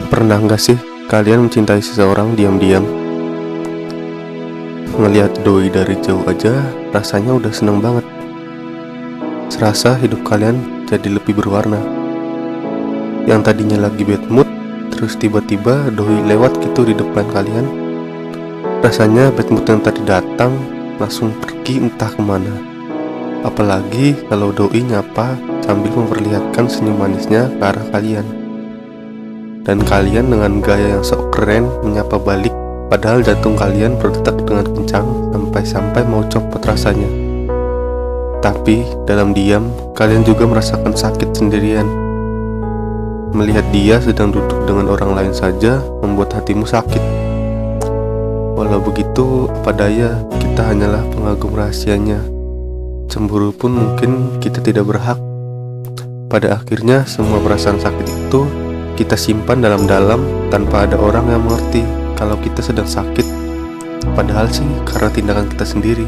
Pernah nggak sih kalian mencintai seseorang diam-diam? Ngelihat doi dari jauh aja rasanya udah seneng banget. Serasa hidup kalian jadi lebih berwarna. Yang tadinya lagi bad mood, terus tiba-tiba doi lewat gitu di depan kalian. Rasanya bad mood yang tadi datang langsung pergi entah kemana. Apalagi kalau doi nyapa sambil memperlihatkan senyum manisnya ke arah kalian. Dan kalian dengan gaya yang sok keren menyapa balik, padahal jantung kalian berdetak dengan kencang sampai-sampai mau copot rasanya. Tapi dalam diam, kalian juga merasakan sakit sendirian. Melihat dia sedang duduk dengan orang lain saja membuat hatimu sakit. Walau begitu, apa daya, kita hanyalah pengagum rahasianya. Cemburu pun mungkin kita tidak berhak. Pada akhirnya, semua perasaan sakit itu kita simpan dalam-dalam tanpa ada orang yang mengerti kalau kita sedang sakit. Padahal sih karena tindakan kita sendiri.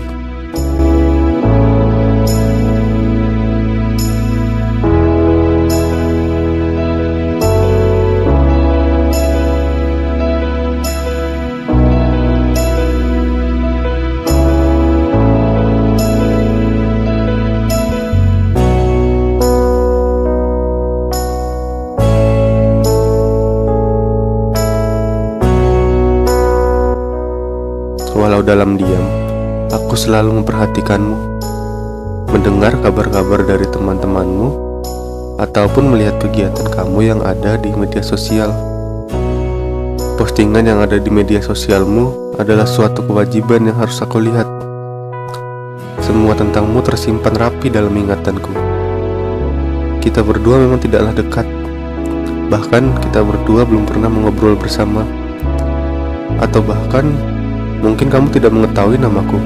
Walau dalam diam, aku selalu memperhatikanmu, mendengar kabar-kabar dari teman-temanmu, ataupun melihat kegiatan kamu yang ada di media sosial. Postingan yang ada di media sosialmu adalah suatu kewajiban yang harus aku lihat. Semua tentangmu tersimpan rapi dalam ingatanku. Kita berdua memang tidaklah dekat. Bahkan kita berdua belum pernah mengobrol bersama. Atau bahkan mungkin kamu tidak mengetahui namaku.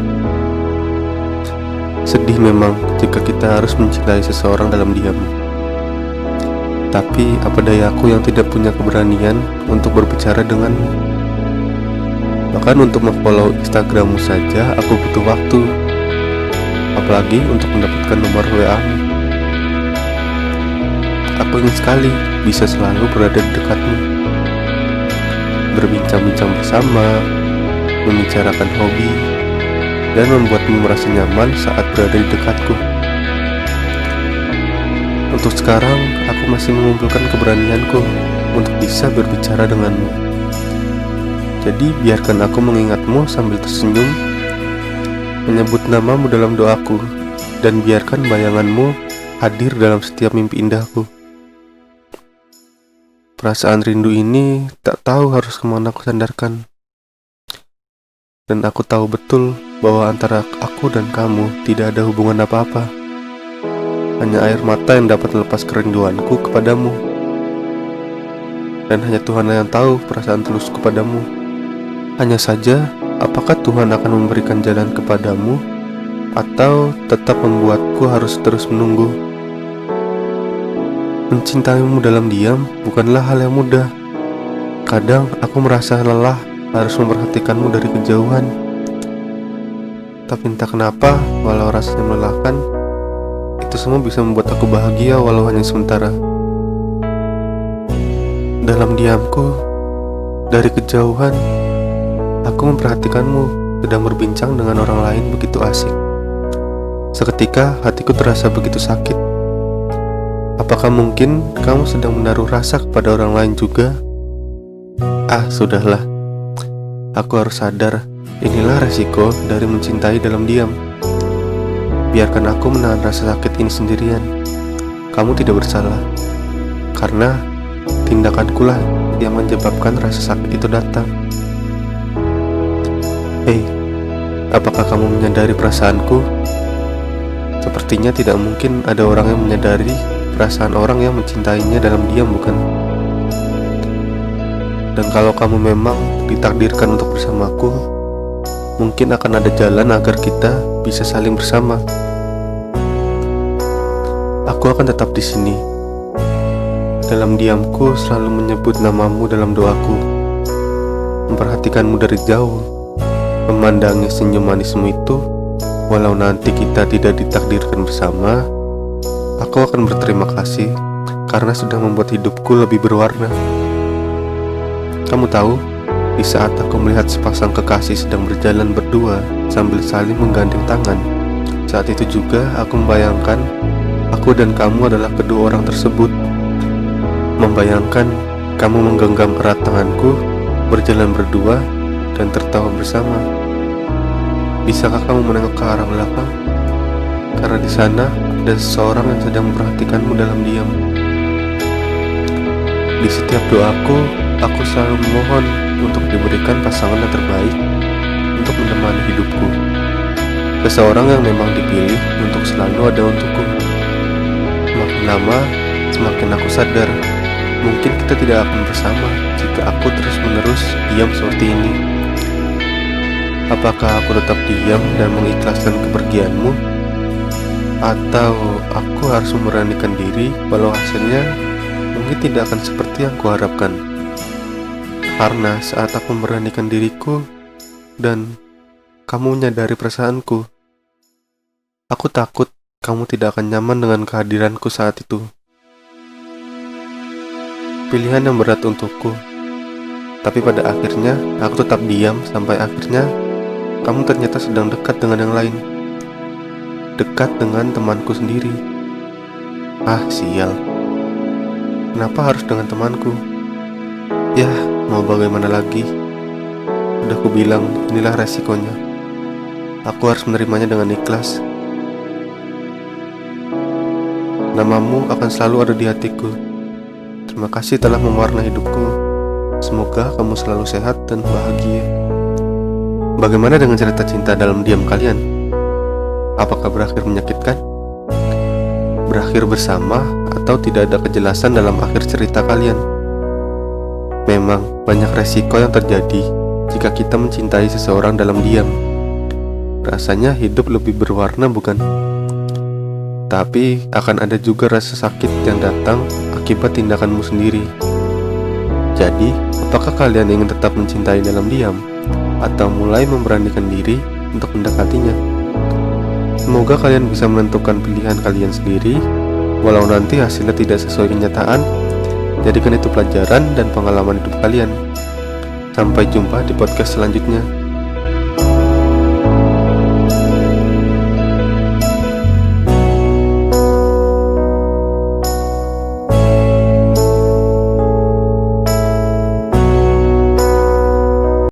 Sedih memang jika kita harus mencintai seseorang dalam diam. Tapi apa daya aku yang tidak punya keberanian untuk berbicara denganmu. Bahkan untuk memfollow Instagrammu saja aku butuh waktu. Apalagi untuk mendapatkan nomor WA-mu. Aku ingin sekali bisa selalu berada di dekatmu, berbincang-bincang bersama, membicarakan hobi, dan membuatmu merasa nyaman saat berada di dekatku. Untuk sekarang, aku masih mengumpulkan keberanianku untuk bisa berbicara denganmu. Jadi biarkan aku mengingatmu sambil tersenyum, menyebut namamu dalam doaku, dan biarkan bayanganmu hadir dalam setiap mimpi indahku. Perasaan rindu ini tak tahu harus kemana aku sandarkan. Dan aku tahu betul bahwa antara aku dan kamu tidak ada hubungan apa-apa. Hanya air mata yang dapat melepas kerinduanku kepadamu. Dan hanya Tuhan yang tahu perasaan tulusku padamu. Hanya saja, apakah Tuhan akan memberikan jalan kepadamu, atau tetap membuatku harus terus menunggu? Mencintaimu dalam diam bukanlah hal yang mudah. Kadang aku merasa lelah harus memperhatikanmu dari kejauhan. Tapi entah kenapa, walau rasanya melelahkan, itu semua bisa membuat aku bahagia walau hanya sementara. Dalam diamku, dari kejauhan, aku memperhatikanmu sedang berbincang dengan orang lain begitu asik. Seketika hatiku terasa begitu sakit. Apakah mungkin kamu sedang menaruh rasa kepada orang lain juga? Sudahlah. Aku harus sadar, inilah resiko dari mencintai dalam diam. Biarkan aku menahan rasa sakit ini sendirian. Kamu tidak bersalah, karena tindakankulah yang menyebabkan rasa sakit itu datang. Hei, apakah kamu menyadari perasaanku? Sepertinya tidak mungkin ada orang yang menyadari perasaan orang yang mencintainya dalam diam, bukan? Dan kalau kamu memang ditakdirkan untuk bersamaku, mungkin akan ada jalan agar kita bisa saling bersama. Aku akan tetap di sini. Dalam diamku selalu menyebut namamu dalam doaku, memperhatikanmu dari jauh, memandangi senyum manismu itu. Walau nanti kita tidak ditakdirkan bersama, aku akan berterima kasih karena sudah membuat hidupku lebih berwarna. Kamu tahu, di saat aku melihat sepasang kekasih sedang berjalan berdua sambil saling menggandeng tangan, saat itu juga aku membayangkan aku dan kamu adalah kedua orang tersebut. Membayangkan kamu menggenggam erat tanganku, berjalan berdua, dan tertawa bersama. Bisakah kamu menengok ke arah belakang? Karena di sana ada seseorang yang sedang memperhatikanmu dalam diam. Di setiap doaku, aku selalu memohon untuk diberikan pasangan yang terbaik untuk menemani hidupku. Seseorang yang memang dipilih untuk selalu ada untukku. Makin lama, semakin aku sadar, mungkin kita tidak akan bersama jika aku terus-menerus diam seperti ini. Apakah aku tetap diam dan mengikhlaskan kepergianmu? Atau aku harus memberanikan diri walau hasilnya mungkin tidak akan seperti yang kuharapkan? Karena saat aku memberanikan diriku dan kamu menyadari perasaanku, aku takut kamu tidak akan nyaman dengan kehadiranku saat itu. Pilihan yang berat untukku, tapi pada akhirnya aku tetap diam sampai akhirnya kamu ternyata sedang dekat dengan yang lain. Dekat dengan temanku sendiri. Ah, sial. Kenapa harus dengan temanku? Ya, mau bagaimana lagi? Udah ku bilang, inilah resikonya. Aku harus menerimanya dengan ikhlas. Namamu akan selalu ada di hatiku. Terima kasih telah mewarnai hidupku. Semoga kamu selalu sehat dan bahagia. Bagaimana dengan cerita cinta dalam diam kalian? Apakah berakhir menyakitkan? Berakhir bersama atau tidak ada kejelasan dalam akhir cerita kalian? Memang banyak resiko yang terjadi jika kita mencintai seseorang dalam diam. Rasanya hidup lebih berwarna, bukan? Tapi akan ada juga rasa sakit yang datang akibat tindakanmu sendiri. Jadi, apakah kalian ingin tetap mencintai dalam diam atau mulai memberanikan diri untuk mendekatinya? Semoga kalian bisa menentukan pilihan kalian sendiri. Walau nanti hasilnya tidak sesuai kenyataan, jadikan itu pelajaran dan pengalaman hidup kalian. Sampai jumpa di podcast selanjutnya.